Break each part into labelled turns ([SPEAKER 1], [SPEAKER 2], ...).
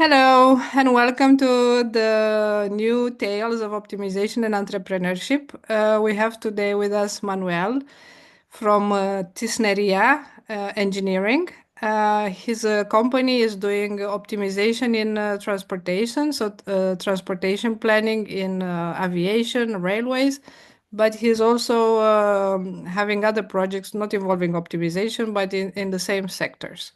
[SPEAKER 1] Hello, and welcome to the new Tales of Optimization and Entrepreneurship. We have today with us Manuel from Tisneria Engineering. His company is doing optimization in transportation, so transportation planning in aviation, railways, but he's also having other projects not involving optimization, but in the same sectors.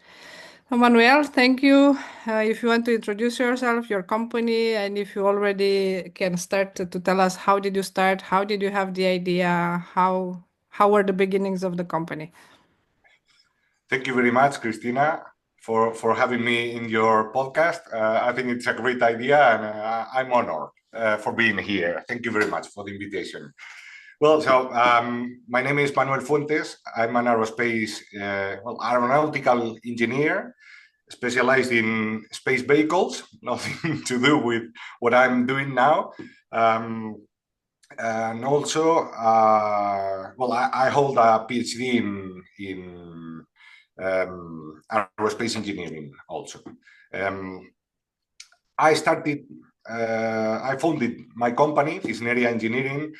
[SPEAKER 1] Manuel, thank you. If you want to introduce yourself, your company, and if you already can start to tell us how did you start, how did you have the idea, how were the beginnings of the company?
[SPEAKER 2] Thank you very much, Christina, for having me in your podcast. I think it's a great idea, and I'm honored for being here. Thank you very much for the invitation. My name is Manuel Fuentes. I'm an aeronautical engineer specialized in space vehicles, nothing to do with what I'm doing now. And also, I hold a PhD in aerospace engineering also. I founded my company, Tisneria Engineering,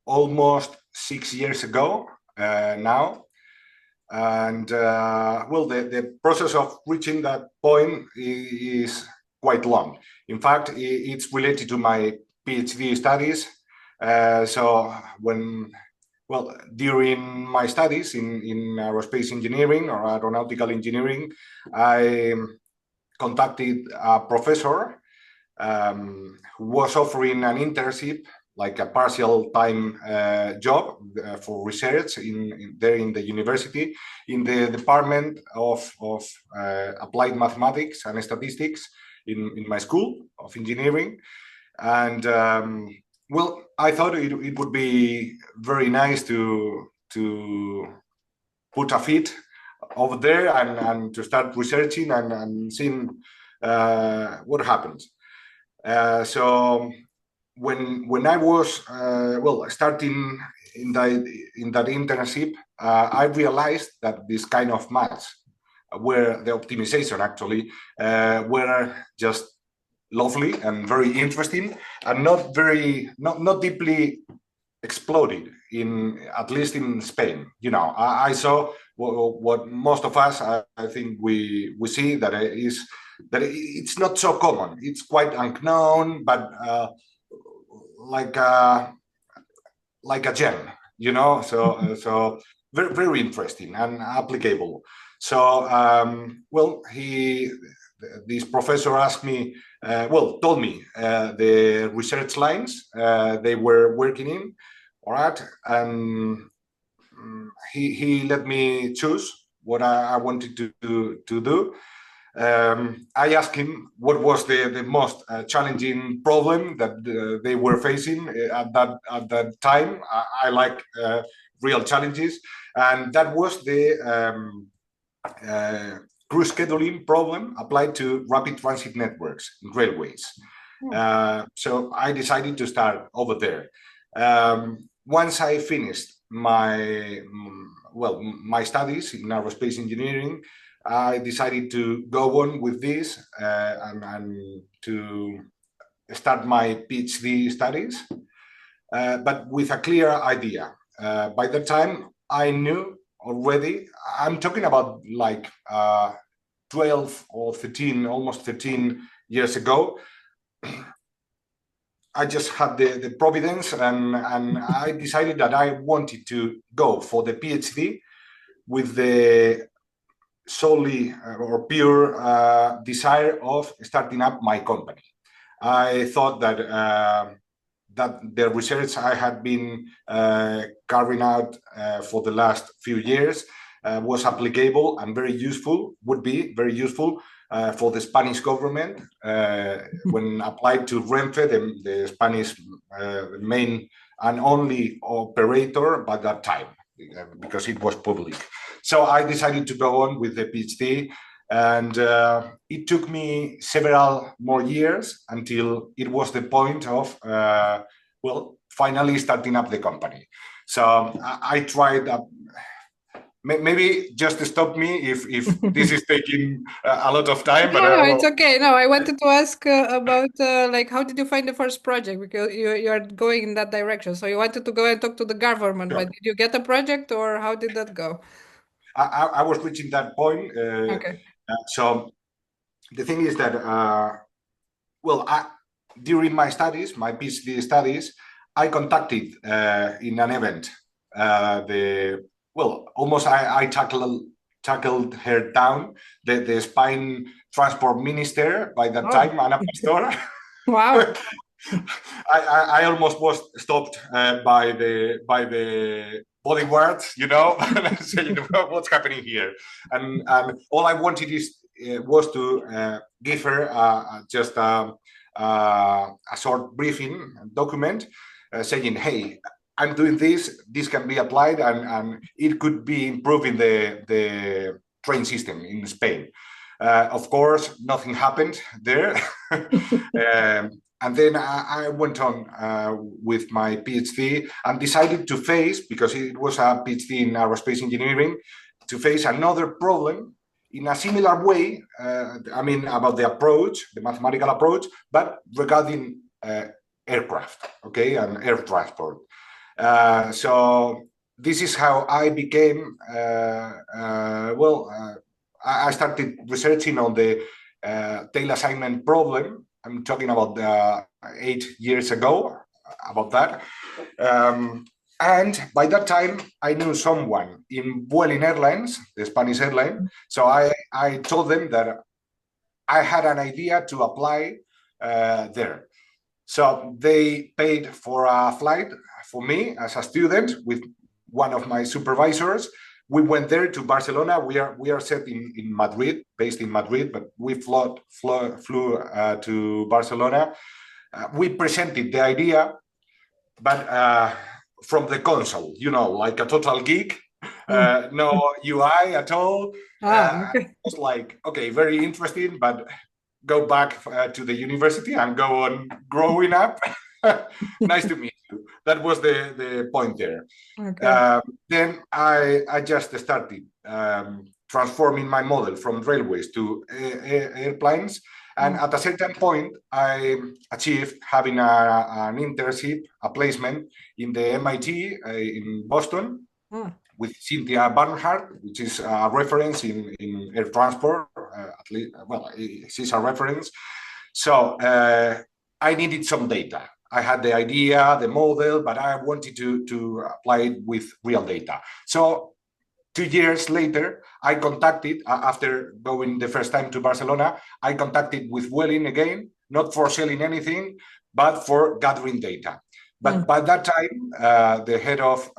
[SPEAKER 2] almost 6 years ago now. And the process of reaching that point is quite long. In fact, it's related to my PhD studies. During my studies in aerospace engineering or aeronautical engineering, I contacted a professor who was offering an internship, like a partial time job for research there in the university, in the Department of Applied Mathematics and Statistics in my school of engineering. And I thought it would be very nice to put a feet over there and to start researching and seeing what happens. So when I was starting in that internship, I realized that this kind of maths, where the optimization actually were just lovely and very interesting, and not deeply exploded at least in Spain. I saw what most of us, I think we see that it's not so common. It's quite unknown, but like a gem, so very, very interesting and applicable. So this professor told me the research lines they were working in, all right, and he let me choose what I wanted to do. I asked him what was the most challenging problem that they were facing at that time. I like real challenges, and that was the crew scheduling problem applied to rapid transit networks in railways. So I decided to start over there. Once I finished my studies in aerospace engineering, I decided to go on with this and to start my PhD studies, but with a clear idea. By the time I knew already, I'm talking about like 12 or 13, almost 13 years ago. I just had the providence, and I decided that I wanted to go for the PhD with the solely or pure desire of starting up my company. I thought that the research I had been carrying out for the last few years was applicable and would be very useful for the Spanish government when applied to Renfe, the Spanish main and only operator by that time, because it was public. So I decided to go on with the PhD, and it took me several more years until it was the point of finally starting up the company. So I tried maybe just stop me if this is taking a lot of time. But
[SPEAKER 1] No,
[SPEAKER 2] well,
[SPEAKER 1] it's okay. No, I wanted to ask about like how did you find the first project because you're going in that direction. So you wanted to go and talk to the government, but
[SPEAKER 2] sure.
[SPEAKER 1] did you get a project or how did that go?
[SPEAKER 2] I was reaching that point.
[SPEAKER 1] Okay.
[SPEAKER 2] So the thing is that well, during my studies, my PhD studies, I contacted in an event the almost I tackled her down the Spain transport minister by that
[SPEAKER 1] Oh,
[SPEAKER 2] time, Ana Pastor.
[SPEAKER 1] wow.
[SPEAKER 2] I almost was stopped by the bodyguards, saying what's happening here, and all I wanted was to give her just a short briefing document saying, hey, I'm doing this. This can be applied, and it could be improving the train system in Spain. Of course, nothing happened there. And then I went on with my PhD and decided to face, because it was a PhD in aerospace engineering, to face another problem in a similar way. I mean, about the approach, the mathematical approach, but regarding aircraft, okay, and air transport. So this is how I became, I started researching on the tail assignment problem. I'm talking about 8 years ago about that. And by that time, I knew someone in Vueling Airlines, the Spanish airline. So I told them that I had an idea to apply there. So they paid for a flight for me as a student with one of my supervisors. We went there to Barcelona. We are set in Madrid, based in Madrid, but we flew to Barcelona. We presented the idea, but from the console, like a total geek,
[SPEAKER 1] Mm.
[SPEAKER 2] no UI at all.
[SPEAKER 1] Ah, okay.
[SPEAKER 2] It was like, okay, very interesting, but go back to the university and go on growing up. Nice to meet you. That was the point there.
[SPEAKER 1] Okay.
[SPEAKER 2] Then I just started transforming my model from railways to airplanes. And
[SPEAKER 1] Mm.
[SPEAKER 2] at a certain point, I achieved having an internship, a placement in the MIT in Boston
[SPEAKER 1] Ah.
[SPEAKER 2] with Cynthia Barnhart, which is a reference in air transport. At least, well, she's a reference. So I needed some data. I had the idea, the model, but I wanted to apply it with real data. So 2 years later, I contacted, after going the first time to Barcelona, I contacted with Welling again, not for selling anything, but for gathering data. But
[SPEAKER 1] Mm.
[SPEAKER 2] by that time, the head of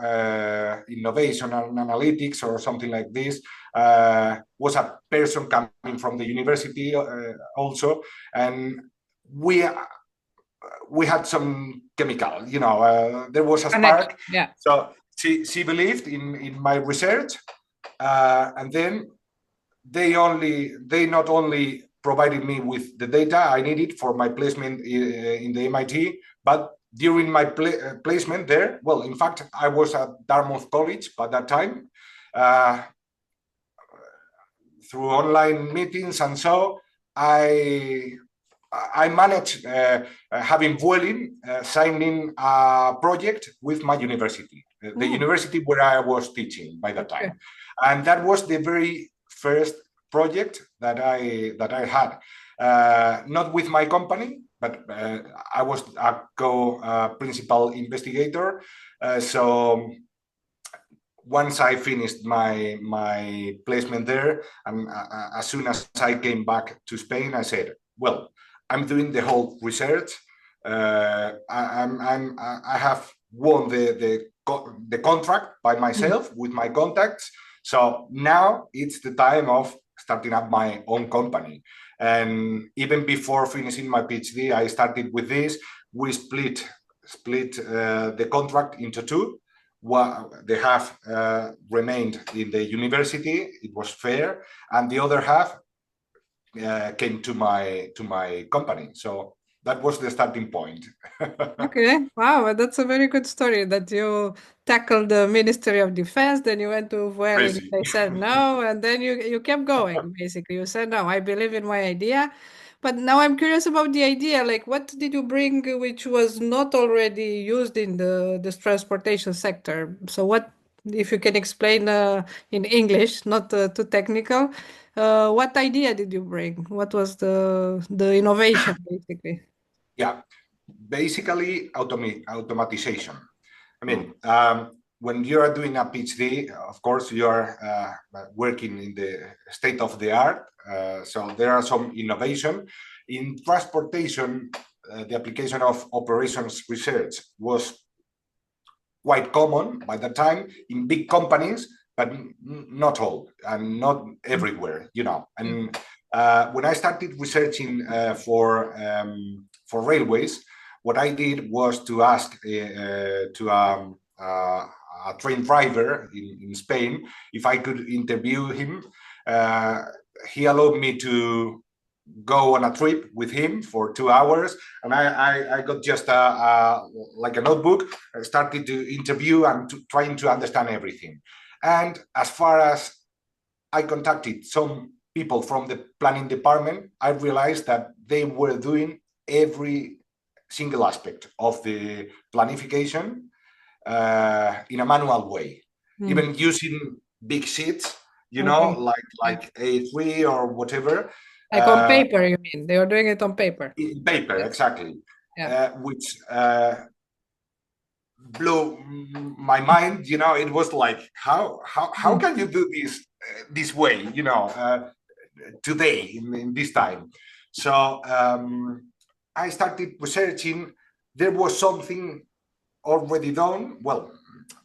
[SPEAKER 2] innovation and analytics or something like this was a person coming from the university also. And we had some chemical, there was a
[SPEAKER 1] Connection.
[SPEAKER 2] spark.
[SPEAKER 1] Yeah.
[SPEAKER 2] So she believed in my research, and then they not only provided me with the data I needed for my placement in the MIT, but during my placement there, well, in fact, I was at Dartmouth College by that time, uh, through online meetings and so I managed having Vueling signing a project with my university, the
[SPEAKER 1] Mm.
[SPEAKER 2] university where I was teaching by that
[SPEAKER 1] Okay.
[SPEAKER 2] time, and that was the very first project that I had, not with my company, but I was a co-principal investigator. So once I finished my placement there, and as soon as I came back to Spain, I said, "Well, I'm doing the whole research. I have won the contract by
[SPEAKER 1] Mm.
[SPEAKER 2] myself with my contacts. So now it's the time of starting up my own company." And even before finishing my PhD, I started with this. We split the contract into two. The half remained in the university. It was fair, and the other half came to my company. So that was the starting point.
[SPEAKER 1] Okay, wow, that's a very good story that you tackled the Ministry of Defense, then you went to Vueling,
[SPEAKER 2] Crazy.
[SPEAKER 1] they said no, and then you kept going, basically. You said, no, I believe in my idea. But now I'm curious about the idea, like what did you bring which was not already used in the transportation sector? So what, if you can explain in English, not too technical, what idea did you bring? What was the innovation, basically?
[SPEAKER 2] Yeah, basically automatization. I
[SPEAKER 1] Mm,
[SPEAKER 2] mean, when you are doing a PhD, of course, you are working in the state of the art. So there are some innovation in transportation. The application of operations research was quite common by the time in big companies, but not all and not
[SPEAKER 1] mm,
[SPEAKER 2] everywhere, you know.
[SPEAKER 1] yeah.
[SPEAKER 2] And when I started researching for railways, what I did was to ask to a train driver in Spain if I could interview him. Uh, he allowed me to go on a trip with him for 2 hours, and I got just like a notebook. I started to interview and trying to understand everything. And as far as I contacted some people from the planning department, I realized that they were doing every single aspect of the planification in a manual way,
[SPEAKER 1] Mm.
[SPEAKER 2] even using big sheets, you know,
[SPEAKER 1] Okay. Yeah.
[SPEAKER 2] like A3 or whatever,
[SPEAKER 1] Like on
[SPEAKER 2] uh,
[SPEAKER 1] paper, you mean? They are doing it on paper.
[SPEAKER 2] in paper,
[SPEAKER 1] Yeah.
[SPEAKER 2] exactly,
[SPEAKER 1] Yeah.
[SPEAKER 2] which blew my mind. You know, it was like, how
[SPEAKER 1] Mm.
[SPEAKER 2] can you do this way? You know, today in this time. So I started researching. There was something already done. Well,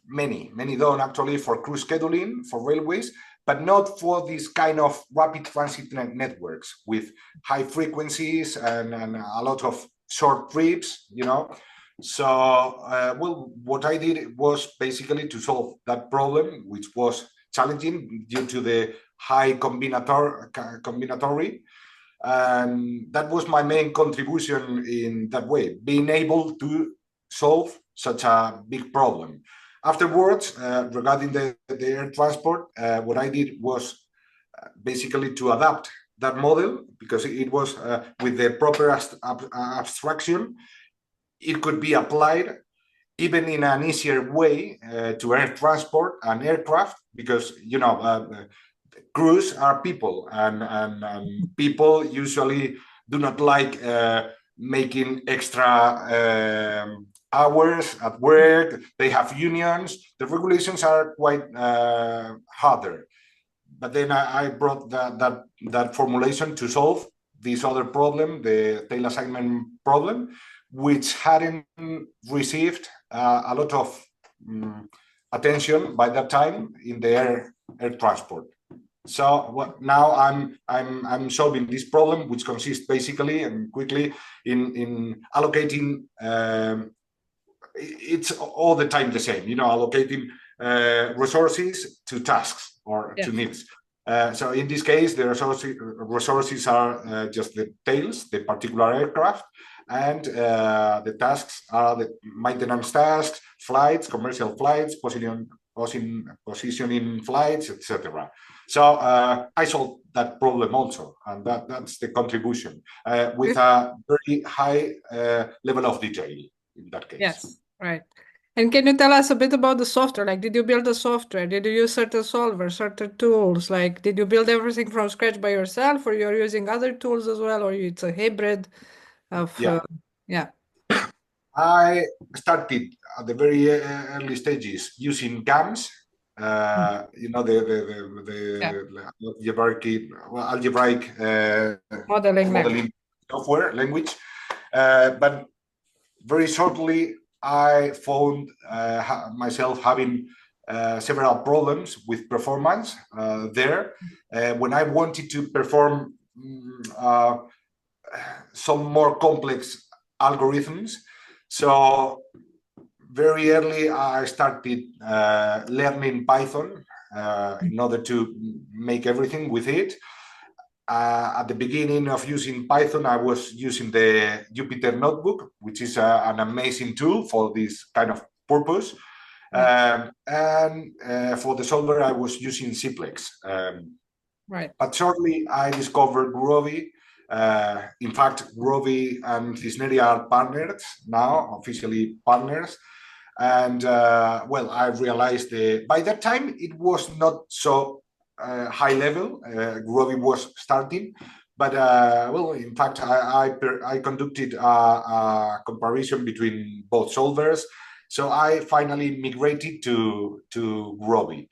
[SPEAKER 2] many done actually for crew scheduling for railways, but not for this kind of rapid transit networks with high frequencies and a lot of short trips, you know. So, well, what I did was basically to solve that problem, which was challenging due to the high combinatory, and that was my main contribution in that way, being able to solve such a big problem. Afterwards, regarding the air transport, what I did was basically to adapt that model because it was with the proper abstraction, it could be applied even in an easier way to air transport and aircraft because, you know, crews are people, and people usually do not like making extra hours at work. They have unions. The regulations are quite harder. But then I brought that formulation to solve this other problem, the tail assignment problem, which hadn't received a lot of attention by that time in the air transport. So now I'm solving this problem, which consists basically and quickly in allocating. It's all the time the same, you know, allocating resources to tasks or to
[SPEAKER 1] Yes.
[SPEAKER 2] needs. So in this case, the resources are just the tails, the particular aircraft, and the tasks are the maintenance tasks, flights, commercial flights, positioning flights, etc. So I solved that problem also, and that's the contribution with a very high level of detail in that case.
[SPEAKER 1] Yes. Right. And can you tell us a bit about the software? Like, did you build the software? Did you use certain solvers, certain tools? Like, did you build everything from scratch by yourself, or you're using other tools as well, or it's a hybrid of,
[SPEAKER 2] Yeah,
[SPEAKER 1] yeah.
[SPEAKER 2] I started at the very early stages using GAMS.
[SPEAKER 1] Mm.
[SPEAKER 2] You know,
[SPEAKER 1] Yeah.
[SPEAKER 2] the algebraic
[SPEAKER 1] Modeling language.
[SPEAKER 2] modeling software language. But very shortly, I found myself having several problems with performance there. When I wanted to perform some more complex algorithms, so very early I started learning Python in order to make everything with it. at the beginning of using Python, I was using the Jupyter Notebook, which is an amazing tool for this kind of purpose. And for the solver, I was using Cplex.
[SPEAKER 1] Right.
[SPEAKER 2] But shortly, I discovered Groovy. In fact, Groovy and Cisneria are partners now, officially partners. And well, I realized by that time it was not so high level. Groovy was starting, but well, in fact, I conducted a comparison between both solvers. So I finally migrated to Groovy.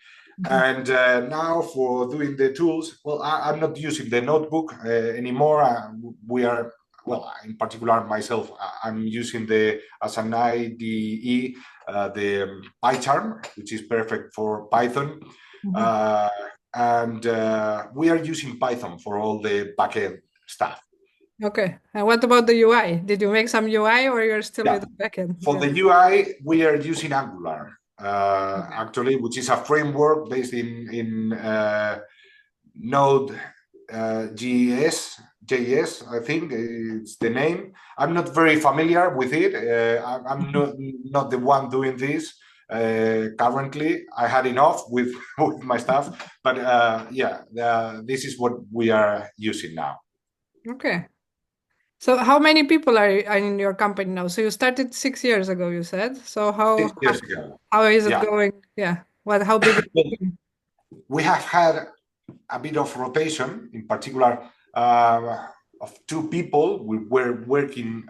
[SPEAKER 2] And now for doing the tools, well, I'm not using the notebook anymore. We are, well, in particular myself, I'm using the as an IDE the PyCharm, which is perfect for Python. And we are using Python for all the backend stuff.
[SPEAKER 1] Okay. And what about the UI? Did you make some UI or you're still
[SPEAKER 2] Yeah.
[SPEAKER 1] with the backend?
[SPEAKER 2] For the UI, we are using Angular, actually, which is a framework based in Node JS, I think it's the name. I'm not very familiar with it. I'm not the one doing this currently. I had enough with, with my stuff, but yeah, this is what we are using now.
[SPEAKER 1] Okay. So how many people are in your company now? So you started 6 years ago, you said. So
[SPEAKER 2] 6 years ago.
[SPEAKER 1] how is it
[SPEAKER 2] Yeah.
[SPEAKER 1] going? Yeah. How big is
[SPEAKER 2] Well,
[SPEAKER 1] the team?
[SPEAKER 2] we have had a bit of rotation, in particular of two people we were working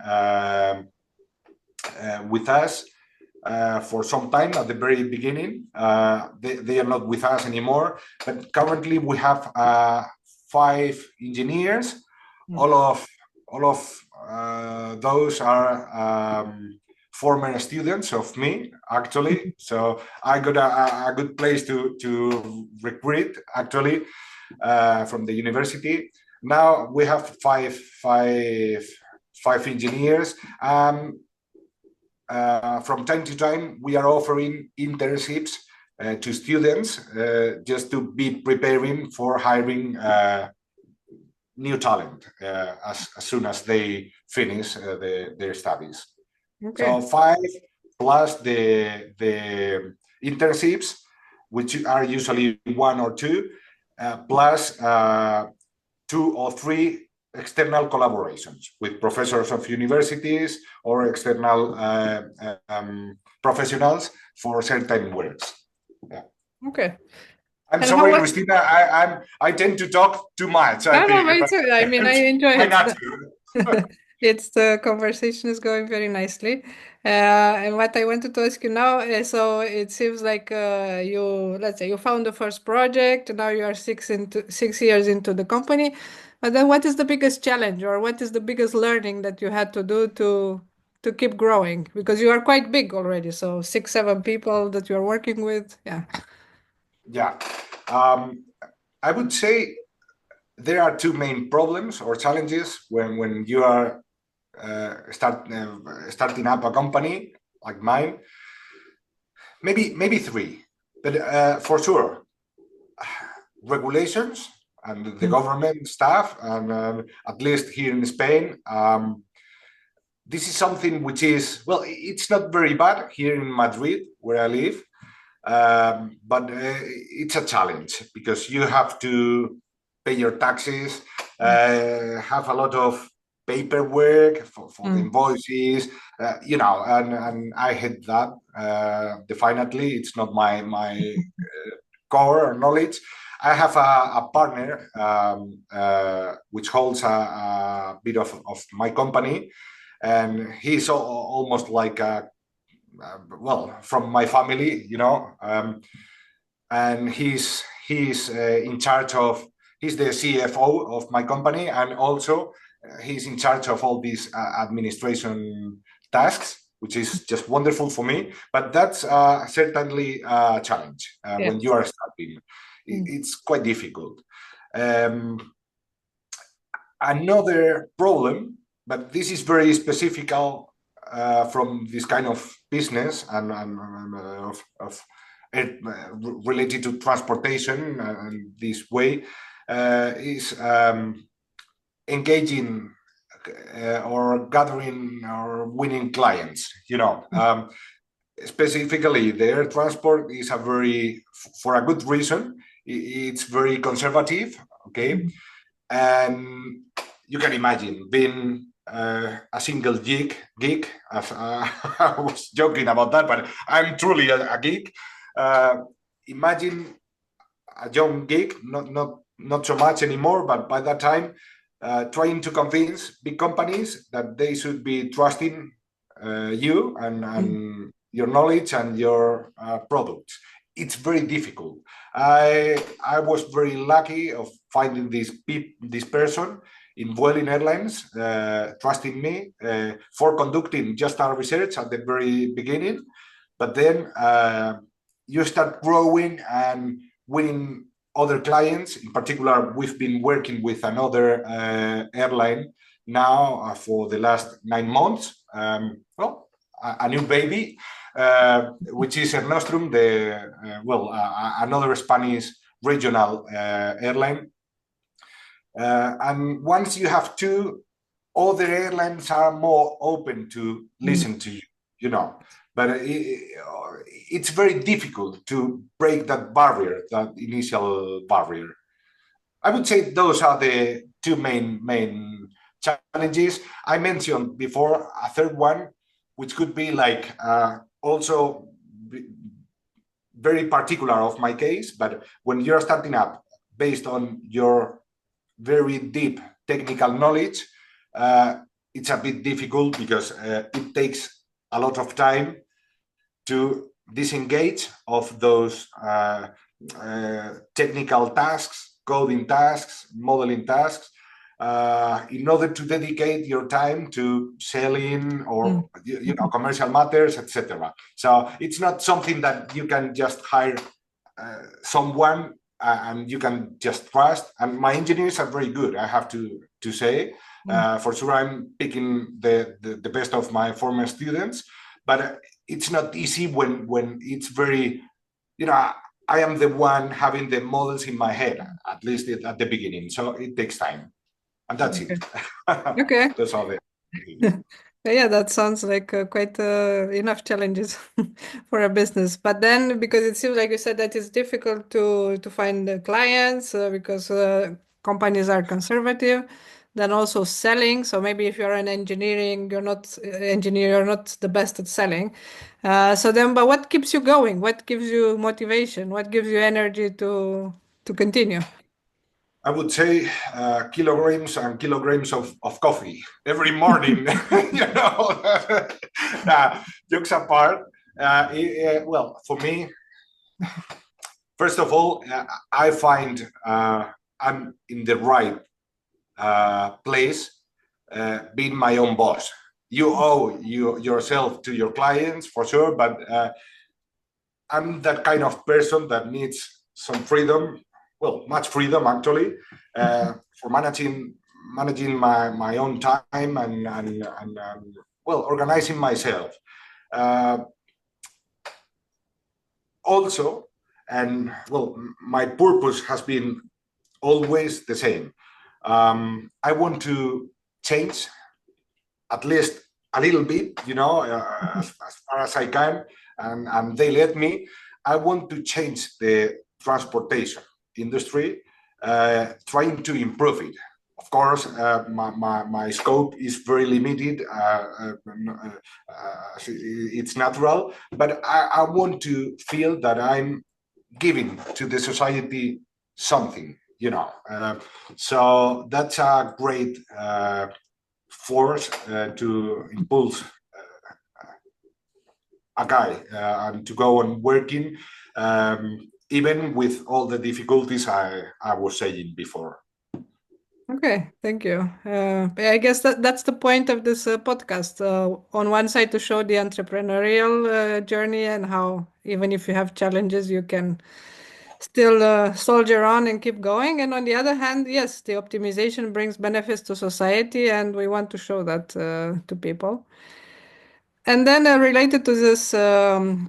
[SPEAKER 2] with us for some time at the very beginning. They are not with us anymore, but currently we have 5 engineers. All of those are former students of me, actually. So I got a good place to recruit, actually, from the university. Now we have five engineers. From time to time, we are offering internships to students just to be preparing for hiring new talent as soon as they finish their studies.
[SPEAKER 1] Okay.
[SPEAKER 2] So 5 plus the internships, which are usually 1 or 2, plus 2 or 3 external collaborations with professors of universities or external professionals for certain works. Yeah.
[SPEAKER 1] Okay.
[SPEAKER 2] I'm
[SPEAKER 1] And
[SPEAKER 2] sorry, Cristina. I tend to talk too much. I
[SPEAKER 1] No,
[SPEAKER 2] think.
[SPEAKER 1] but I mean, I enjoy
[SPEAKER 2] Why
[SPEAKER 1] it.
[SPEAKER 2] not to?
[SPEAKER 1] It's the conversation is going very nicely. And what I wanted to ask you now, so it seems like let's say you found the first project, now you are 6 years into the company. But then what is the biggest challenge or what is the biggest learning that you had to do to keep growing? Because you are quite big already, so 6, 7 people that you're working with. Yeah.
[SPEAKER 2] Yeah. I would say there are 2 main problems or challenges when you are starting up a company like mine. Maybe 3, but for sure, regulations and the government stuff, and at least here in Spain, this is something which is, well, it's not very bad here in Madrid where I live, but it's a challenge because you have to pay your taxes, have a lot of paperwork for the invoices, and I hate that. Definitely, it's not my core knowledge. I have a partner which holds a bit of my company, and he's almost like well, from my family, and he's in charge of. He's the CFO of my company, and also he's in charge of all these administration tasks, which is just wonderful for me. But that's certainly a challenge when you are starting. It's quite difficult. Another problem, but this is very specific from this kind of business and of related to transportation and this way. is engaging or gathering or winning clients. Specifically, the air transport is for a good reason. It's very conservative. Okay, and you can imagine being a single geek. As, I was joking about that, but I'm truly a geek. Imagine a young geek, not so much anymore, but by that time, trying to convince big companies that they should be trusting you and your knowledge and your products. It's very difficult. I was very lucky of finding this person in Vueling Airlines, trusting me for conducting just our research at the very beginning. But then you start growing and winning other clients. In particular, we've been working with another airline now for the last 9 months. A new baby, which is Air Nostrum, another Spanish regional airline. And once you have two, other airlines are more open to listen to you. But it's very difficult to break that barrier, that initial barrier. I would say those are the two main challenges. I mentioned before a third one, which could be like also very particular of my case, but when you're starting up based on your very deep technical knowledge, it's a bit difficult because it takes a lot of time to disengage of those technical tasks, coding tasks, modeling tasks, in order to dedicate your time to selling or commercial matters, etc. So it's not something that you can just hire someone and you can just trust. And my engineers are very good, I have to say. For sure, I'm picking the best of my former students, but it's not easy when it's very, I am the one having the models in my head, at least at the beginning. So it takes time. And that's it.
[SPEAKER 1] Okay.
[SPEAKER 2] That's all it.
[SPEAKER 1] Yeah, that sounds like quite enough challenges for a business. But then, because it seems like you said that it's difficult to find clients because companies are conservative, then also selling. So maybe if you're an engineering, you're not engineer, you're not the best at selling. But what keeps you going? What gives you motivation? What gives you energy to continue?
[SPEAKER 2] I would say kilograms and kilograms of coffee every morning. Jokes apart. Well, for me, first of all, I find I'm in the right place, being my own boss. You owe yourself to your clients for sure, but I'm that kind of person that needs some freedom, well, much freedom actually, for managing my own time and organizing myself. Also, and well, my purpose has been always the same. I want to change at least a little bit, as far as I can, and they let me. I want to change the transportation industry, trying to improve it. Of course, my scope is very limited. It's natural, but I want to feel that I'm giving to the society something, so that's a great force to impulse a guy and to go on working, even with all the difficulties I was saying before.
[SPEAKER 1] Okay, thank you. I guess that's the point of this podcast. On one side, to show the entrepreneurial journey and how even if you have challenges, you can still soldier on and keep going. And on the other hand, yes, the optimization brings benefits to society, and we want to show that to people. And then related to this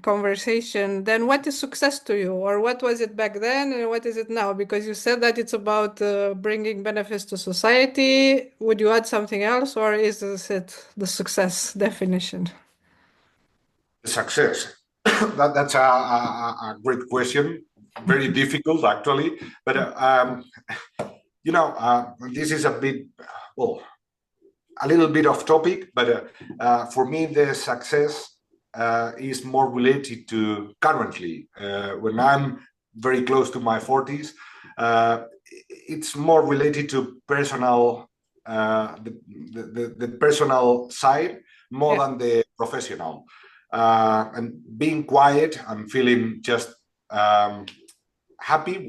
[SPEAKER 1] conversation, then what is success to you? Or what was it back then and what is it now? Because you said that it's about bringing benefits to society. Would you add something else or is this it, the success definition?
[SPEAKER 2] Success. That's a great question. Very difficult, actually. But, this is a bit, well, a little bit off topic, but for me, the success is more related to currently. When I'm very close to my 40s, it's more related to personal, the personal side more
[SPEAKER 1] Yeah,
[SPEAKER 2] than the professional. And being quiet and feeling just happy,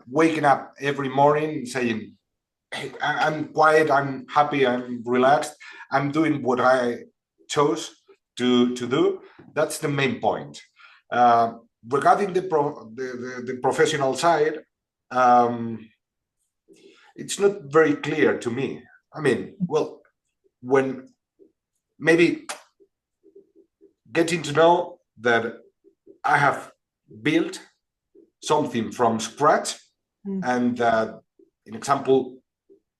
[SPEAKER 2] waking up every morning saying, hey, I'm quiet, I'm happy, I'm relaxed, I'm doing what I chose to do. That's the main point. Regarding the professional side, it's not very clear to me. I mean, well, when maybe getting to know that I have built something from scratch, and that, in example,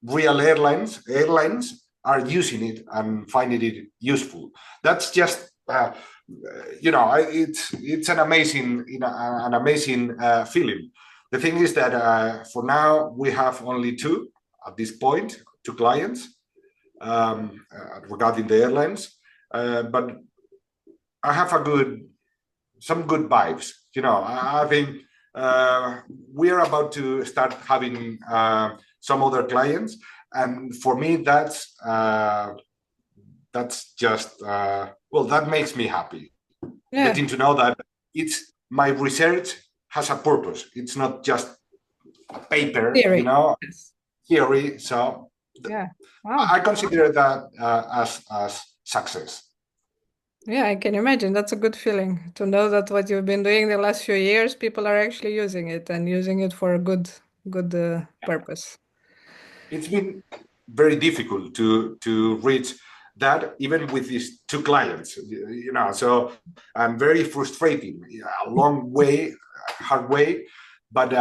[SPEAKER 2] real airlines are using it and finding it useful. That's just it's an amazing feeling. The thing is that for now we have only two at this point, two clients regarding the airlines, but I have some good vibes. I think we are about to start having some other clients, and for me, that's just that makes me happy.
[SPEAKER 1] yeah,
[SPEAKER 2] Getting to know that it's my research has a purpose. It's not just a paper,
[SPEAKER 1] theory. Yes.
[SPEAKER 2] theory. So
[SPEAKER 1] Yeah.
[SPEAKER 2] I
[SPEAKER 1] Wow.
[SPEAKER 2] consider that as success.
[SPEAKER 1] Yeah, I can imagine. That's a good feeling to know that what you've been doing the last few years, people are actually using it and using it for a good purpose.
[SPEAKER 2] It's been very difficult to reach that, even with these two clients. So I'm very frustrating. A long way, hard way, but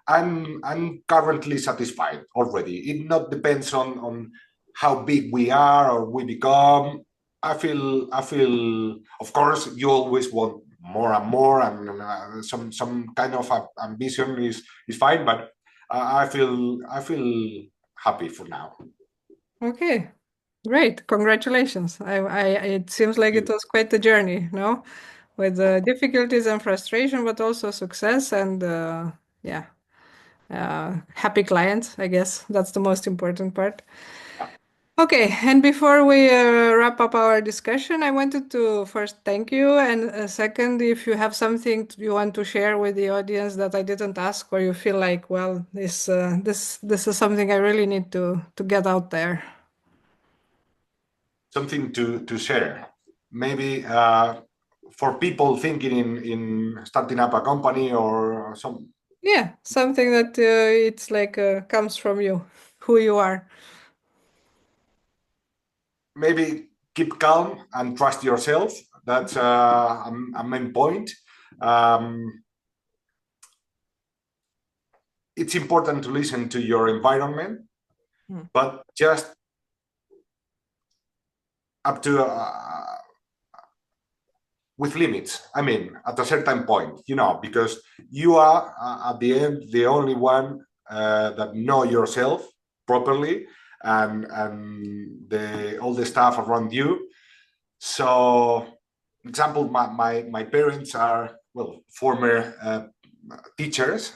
[SPEAKER 2] I'm currently satisfied already. It not depends on how big we are or we become. I feel of course you always want more and more, and some kind of ambition is fine, but I feel happy for now.
[SPEAKER 1] Okay, great. Congratulations. It seems like it was quite the journey, no? With difficulties and frustration, but also success and yeah, happy clients, I guess. That's the most important part. Okay, and before we wrap up our discussion, I wanted to first thank you, and second, if you have something you want to share with the audience that I didn't ask, or you feel like, well, this is something I really need to get out there.
[SPEAKER 2] Something to share, maybe for people thinking in starting up a company or some.
[SPEAKER 1] Yeah, something that it's like comes from you, who you are.
[SPEAKER 2] Maybe keep calm and trust yourself. That's a main point. Um, it's important to listen to your environment,
[SPEAKER 1] Hmm.
[SPEAKER 2] but just up to with limits. I mean, at a certain point, because you are at the end the only one that know yourself properly, and all the stuff around you. So, example, my parents are, well, former teachers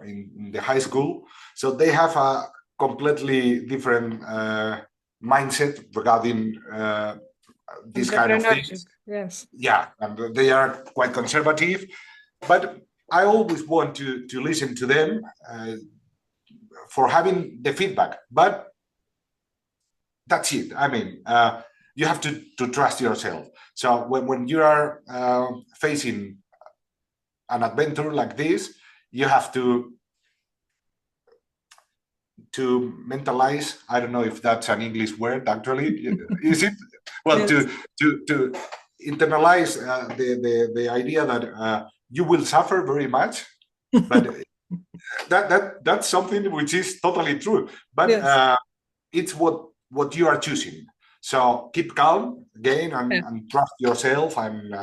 [SPEAKER 2] in the high school, so they have a completely different mindset regarding this kind of
[SPEAKER 1] Entrepreneurship,
[SPEAKER 2] things.
[SPEAKER 1] yes.
[SPEAKER 2] Yeah, and they are quite conservative, but I always want to listen to them for having the feedback. But that's it. I mean, you have to trust yourself. So when you are facing an adventure like this, you have to mentalize. I don't know if that's an English word actually. Is it? Well,
[SPEAKER 1] Yes.
[SPEAKER 2] to internalize the idea that you will suffer very much, but that's something which is totally true. But
[SPEAKER 1] Yes.
[SPEAKER 2] it's what you are choosing. So keep calm again
[SPEAKER 1] Yeah.
[SPEAKER 2] and trust yourself and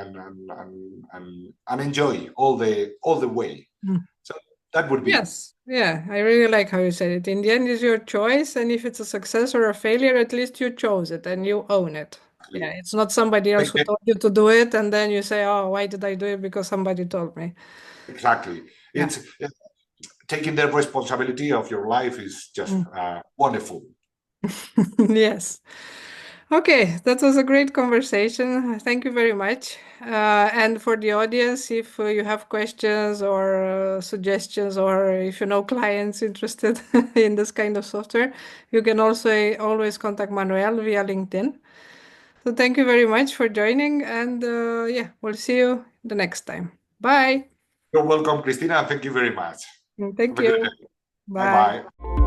[SPEAKER 2] enjoy all the way.
[SPEAKER 1] Mm.
[SPEAKER 2] So that would be.
[SPEAKER 1] Yes. Yeah. I really like how you said it. In the end, it's your choice, and if it's a success or a failure, at least you chose it and you own it. Yeah. It's not somebody else who told you to do it, and then you say, "Oh, why did I do it? Because somebody told me."
[SPEAKER 2] Exactly.
[SPEAKER 1] Yeah.
[SPEAKER 2] It's taking the responsibility of your life is just
[SPEAKER 1] Mm.
[SPEAKER 2] wonderful.
[SPEAKER 1] Yes. Okay, that was a great conversation. Thank you very much. And for the audience, if you have questions or suggestions, or if you know clients interested in this kind of software, you can also always contact Manuel via LinkedIn. So thank you very much for joining, and yeah, we'll see you the next time. Bye.
[SPEAKER 2] You're welcome, Christina. Thank you very much. Have
[SPEAKER 1] Thank
[SPEAKER 2] a good
[SPEAKER 1] you.
[SPEAKER 2] day. Bye
[SPEAKER 1] Bye.
[SPEAKER 2] bye.